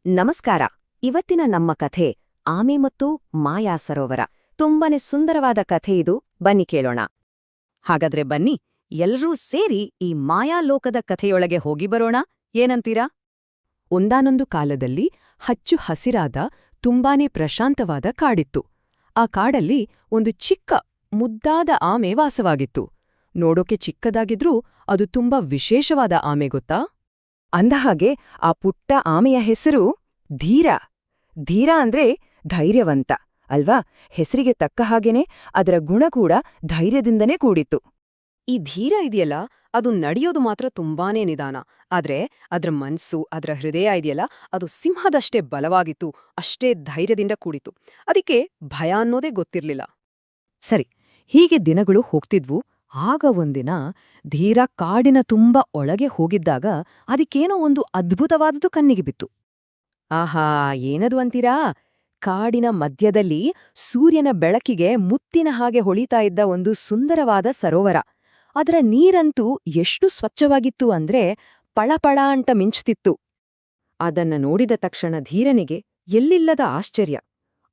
ನಮಸ್ಕಾರ. ಇವತ್ತಿನ ನಮ್ಮ ಕಥೆ ಆಮೆ ಮತ್ತು ಮಾಯಾ ಸರೋವರ. ತುಂಬಾನೇ ಸುಂದರವಾದ ಕಥೆ ಇದು. ಬನ್ನಿ ಕೇಳೋಣ. ಹಾಗಾದ್ರೆ ಬನ್ನಿ ಎಲ್ರೂ ಸೇರಿ ಈ ಮಾಯಾಲೋಕದ ಕಥೆಯೊಳಗೆ ಹೋಗಿ ಬರೋಣ. ಏನಂತೀರಾ? ಒಂದಾನೊಂದು ಕಾಲದಲ್ಲಿ ಹಚ್ಚು ಹಸಿರಾದ ತುಂಬಾನೇ ಪ್ರಶಾಂತವಾದ ಕಾಡಿತ್ತು. ಆ ಕಾಡಲ್ಲಿ ಒಂದು ಚಿಕ್ಕ ಮುದ್ದಾದ ಆಮೆ ವಾಸವಾಗಿತ್ತು. ನೋಡೋಕೆ ಚಿಕ್ಕದಾಗಿದ್ರೂ ಅದು ತುಂಬಾ ವಿಶೇಷವಾದ ಆಮೆ, ಗೊತ್ತಾ? ಅಂದಹಾಗೆ ಆ ಪುಟ್ಟ ಆಮೆಯ ಹೆಸರು ಧೀರ. ಧೀರ ಅಂದ್ರೆ ಧೈರ್ಯವಂತ ಅಲ್ವಾ? ಹೆಸರಿಗೆ ತಕ್ಕ ಹಾಗೇನೆ ಅದರ ಗುಣ ಕೂಡ ಧೈರ್ಯದಿಂದನೇ ಕೂಡಿತ್ತು. ಈ ಧೀರ ಇದೆಯಲ್ಲ, ಅದು ನಡೆಯೋದು ಮಾತ್ರ ತುಂಬಾನೇ ನಿಧಾನ. ಆದ್ರೆ ಅದ್ರ ಮನ್ಸು, ಅದ್ರ ಹೃದಯ ಇದೆಯಲ್ಲ, ಅದು ಸಿಂಹದಷ್ಟೇ ಬಲವಾಗಿತ್ತು, ಅಷ್ಟೇ ಧೈರ್ಯದಿಂದ ಕೂಡಿತು. ಅದಕ್ಕೆ ಭಯ ಅನ್ನೋದೇ ಗೊತ್ತಿರ್ಲಿಲ್ಲ. ಸರಿ, ಹೀಗೆ ದಿನಗಳು ಹೋಗ್ತಿದ್ವು. ಆಗ ಒಂದಿನ ಧೀರ ಕಾಡಿನ ತುಂಬ ಒಳಗೆ ಹೋಗಿದ್ದಾಗ ಅದಕ್ಕೇನೋ ಒಂದು ಅದ್ಭುತವಾದುದು ಕಣ್ಣಿಗೆ ಬಿತ್ತು. ಆಹಾ, ಏನದು ಅಂತೀರಾ? ಕಾಡಿನ ಮಧ್ಯದಲ್ಲಿ ಸೂರ್ಯನ ಬೆಳಕಿಗೆ ಮುತ್ತಿನ ಹಾಗೆ ಹೊಳಿತಾ ಇದ್ದ ಒಂದು ಸುಂದರವಾದ ಸರೋವರ. ಅದರ ನೀರಂತೂ ಎಷ್ಟು ಸ್ವಚ್ಛವಾಗಿತ್ತು ಅಂದ್ರೆ ಪಳಪಳ ಅಂತ ಮಿಂಚ್ತಿತ್ತು. ಅದನ್ನ ನೋಡಿದ ತಕ್ಷಣ ಧೀರನಿಗೆ ಎಲ್ಲಿಲ್ಲದ ಆಶ್ಚರ್ಯ.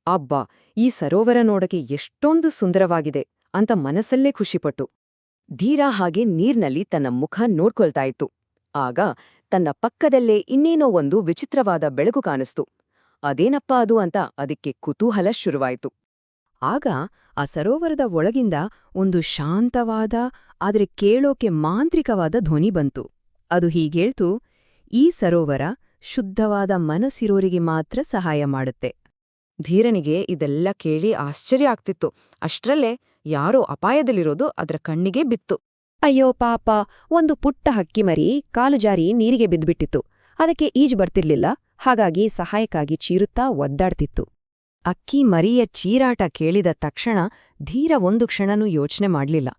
ಅಬ್ಬಾ, ಈ ಸರೋವರ ನೋಡಕ್ಕೆ ಎಷ್ಟೊಂದು ಸುಂದರವಾಗಿದೆ ಅಂತ ಮನಸ್ಸಲ್ಲೇ ಖುಷಿಪಟ್ಟು ಧೀರ ಹಾಗೆ ನೀರ್ನಲ್ಲಿ ತನ್ನ ಮುಖ ನೋಡ್ಕೊಳ್ತಾ ಇತ್ತು. ಆಗ ತನ್ನ ಪಕ್ಕದಲ್ಲೇ ಇನ್ನೇನೋ ಒಂದು ವಿಚಿತ್ರವಾದ ಬೆಳಕು ಕಾಣಿಸ್ತು. ಅದೇನಪ್ಪಾ ಅದು ಅಂತ ಅದಕ್ಕೆ ಕುತೂಹಲ ಶುರುವಾಯಿತು. ಆಗ ಆ ಸರೋವರದ ಒಳಗಿಂದ ಒಂದು ಶಾಂತವಾದ ಆದರೆ ಕೇಳೋಕೆ ಮಾಂತ್ರಿಕವಾದ ಧ್ವನಿ ಬಂತು. ಅದು ಹೀಗೇಳ್ತು, ಈ ಸರೋವರ ಶುದ್ಧವಾದ ಮನಸ್ಸಿರೋರಿಗೆ ಮಾತ್ರ ಸಹಾಯ ಮಾಡುತ್ತೆ. ಧೀರನಿಗೆ ಇದೆಲ್ಲ ಕೇಳಿ ಆಶ್ಚರ್ಯ ಆಗ್ತಿತ್ತು. ಅಷ್ಟ್ರಲ್ಲೇ ಯಾರೋ ಅಪಾಯದಲ್ಲಿರೋದು ಅದರ ಕಣ್ಣಿಗೆ ಬಿತ್ತು. ಅಯ್ಯೋ ಪಾಪ, ಒಂದು ಪುಟ್ಟ ಹಕ್ಕಿಮರಿ ಕಾಲು ಜಾರಿ ನೀರಿಗೆ ಬಿದ್ಬಿಟ್ಟಿತ್ತು. ಅದಕ್ಕೆ ಈಜು ಬರ್ತಿರ್ಲಿಲ್ಲ. ಹಾಗಾಗಿ ಸಹಾಯಕ್ಕಾಗಿ ಚೀರುತ್ತಾ ಒದ್ದಾಡ್ತಿತ್ತು. ಅಕ್ಕಿ ಮರಿಯ ಚೀರಾಟ ಕೇಳಿದ ತಕ್ಷಣ ಧೀರ ಒಂದು ಕ್ಷಣನೂ ಯೋಚನೆ ಮಾಡ್ಲಿಲ್ಲ.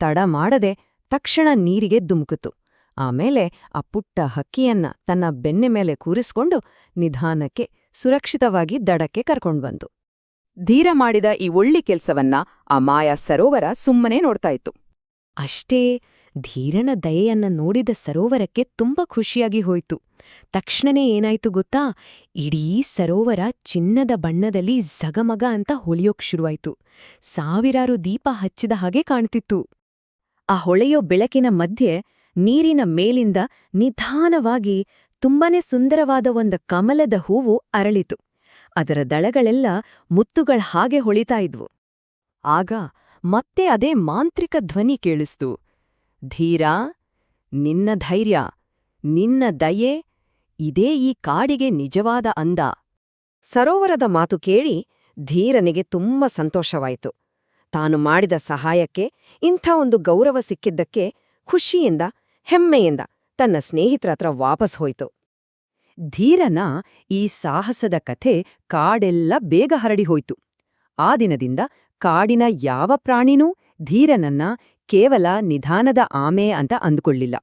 ತಡ ಮಾಡದೆ ತಕ್ಷಣ ನೀರಿಗೆ ಧುಮುಕಿತು. ಆಮೇಲೆ ಆ ಪುಟ್ಟ ಹಕ್ಕಿಯನ್ನ ತನ್ನ ಬೆನ್ನೆ ಮೇಲೆ ಕೂರಿಸ್ಕೊಂಡು ನಿಧಾನಕ್ಕೆ ಸುರಕ್ಷಿತವಾಗಿ ದಡಕ್ಕೆ ಕರ್ಕೊಂಡ್ಬಂತು. ಧೀರ ಮಾಡಿದ ಈ ಒಳ್ಳೆ ಕೆಲ್ಸವನ್ನ ಆ ಮಾಯಾ ಸರೋವರ ಸುಮ್ಮನೆ ನೋಡ್ತಾ ಇತ್ತು. ಅಷ್ಟೇ, ಧೀರನ ದಯೆಯನ್ನ ನೋಡಿದ ಸರೋವರಕ್ಕೆ ತುಂಬಾ ಖುಷಿಯಾಗಿ ಹೋಯ್ತು. ತಕ್ಷಣನೇ ಏನಾಯ್ತು ಗೊತ್ತಾ? ಇಡೀ ಸರೋವರ ಚಿನ್ನದ ಬಣ್ಣದಲ್ಲಿ ಝಗಮಗ ಅಂತ ಹೊಳೆಯೋಕ್ ಶುರುವಾಯ್ತು. ಸಾವಿರಾರು ದೀಪ ಹಚ್ಚಿದ ಹಾಗೆ ಕಾಣ್ತಿತ್ತು. ಆ ಹೊಳೆಯೋ ಬೆಳಕಿನ ಮಧ್ಯೆ ನೀರಿನ ಮೇಲಿಂದ ನಿಧಾನವಾಗಿ ತುಂಬಾನೇ ಸುಂದರವಾದ ಒಂದು ಕಮಲದ ಹೂವು ಅರಳಿತು. ಅದರ ದಳಗಳೆಲ್ಲ ಮುತ್ತುಗಳ ಹಾಗೆ ಹೊಳಿತಾ ಇದ್ವು. ಆಗ ಮತ್ತೆ ಅದೇ ಮಾಂತ್ರಿಕ ಧ್ವನಿ ಕೇಳಿಸ್ತು. ಧೀರಾ, ನಿನ್ನ ಧೈರ್ಯ, ನಿನ್ನ ದಯೆ, ಇದೇ ಈ ಕಾಡಿಗೆ ನಿಜವಾದ ಅಂದ. ಸರೋವರದ ಮಾತು ಕೇಳಿ ಧೀರನಿಗೆ ತುಂಬ ಸಂತೋಷವಾಯಿತು. ತಾನು ಮಾಡಿದ ಸಹಾಯಕ್ಕೆ ಇಂಥ ಒಂದು ಗೌರವ ಸಿಕ್ಕಿದ್ದಕ್ಕೆ ಖುಷಿಯಿಂದ, ಹೆಮ್ಮೆಯಿಂದ ತನ್ನ ಸ್ನೇಹಿತರ ಹತ್ರ ವಾಪಸ್ ಹೋಯ್ತು. ಧೀರನ ಈ ಸಾಹಸದ ಕಥೆ ಕಾಡೆಲ್ಲ ಬೇಗ ಹರಡಿಹೋಯ್ತು. ಆ ದಿನದಿಂದ ಕಾಡಿನ ಯಾವ ಪ್ರಾಣಿನೂ ಧೀರನನ್ನ ಕೇವಲ ನಿಧಾನದ ಆಮೆ ಅಂತ ಅಂದುಕೊಳ್ಳಿಲ್ಲ.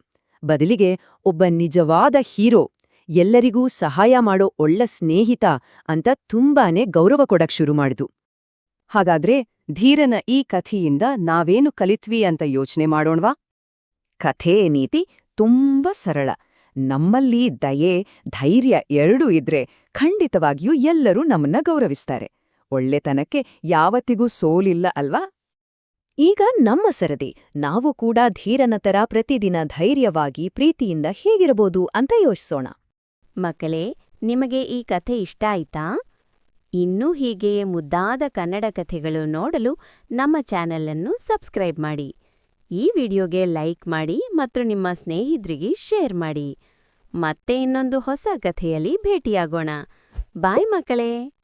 ಬದಲಿಗೆ ಒಬ್ಬ ನಿಜವಾದ ಹೀರೋ, ಎಲ್ಲರಿಗೂ ಸಹಾಯ ಮಾಡೋ ಒಳ್ಳ ಸ್ನೇಹಿತ ಅಂತ ತುಂಬಾನೇ ಗೌರವ ಕೊಡಕ್ ಶುರು ಮಾಡಿತು. ಹಾಗಾದ್ರೆ ಧೀರನ ಈ ಕಥೆಯಿಂದ ನಾವೇನು ಕಲಿತ್ವಿ ಅಂತ ಯೋಚನೆ ಮಾಡೋಣವಾ? ಕಥೆಯ ನೀತಿ ತುಂಬಾ ಸರಳ. ನಮ್ಮಲ್ಲಿ ದಯೆ, ಧೈರ್ಯ ಎರಡೂ ಇದ್ರೆ ಖಂಡಿತವಾಗಿಯೂ ಎಲ್ಲರೂ ನಮ್ಮನ್ನ ಗೌರವಿಸ್ತಾರೆ. ಒಳ್ಳೆತನಕ್ಕೆ ಯಾವತ್ತಿಗೂ ಸೋಲಿಲ್ಲ ಅಲ್ವಾ? ಈಗ ನಮ್ಮ ಸರದಿ. ನಾವು ಕೂಡ ಧೀರನ ತರ ಪ್ರತಿದಿನ ಧೈರ್ಯವಾಗಿ ಪ್ರೀತಿಯಿಂದ ಹೇಗಿರಬಹುದು ಅಂತ ಯೋಚಿಸೋಣ. ಮಕ್ಕಳೇ, ನಿಮಗೆ ಈ ಕಥೆ ಇಷ್ಟ ಆಯ್ತಾ? ಇನ್ನೂ ಹೀಗೆಯೇ ಮುದ್ದಾದ ಕನ್ನಡ ಕಥೆಗಳು ನೋಡಲು ನಮ್ಮ ಚಾನೆಲ್ ಅನ್ನು ಸಬ್ಸ್ಕ್ರೈಬ್ ಮಾಡಿ. ಈ ವಿಡಿಯೋಗೆ ಲೈಕ್ ಮಾಡಿ ಮತ್ತು ನಿಮ್ಮ ಸ್ನೇಹಿತರಿಗೆ ಶೇರ್ ಮಾಡಿ. ಮತ್ತೆ ಇನ್ನೊಂದು ಹೊಸ ಕಥೆಯಲ್ಲಿ ಭೇಟಿಯಾಗೋಣ. ಬಾಯ್ ಮಕ್ಕಳೇ.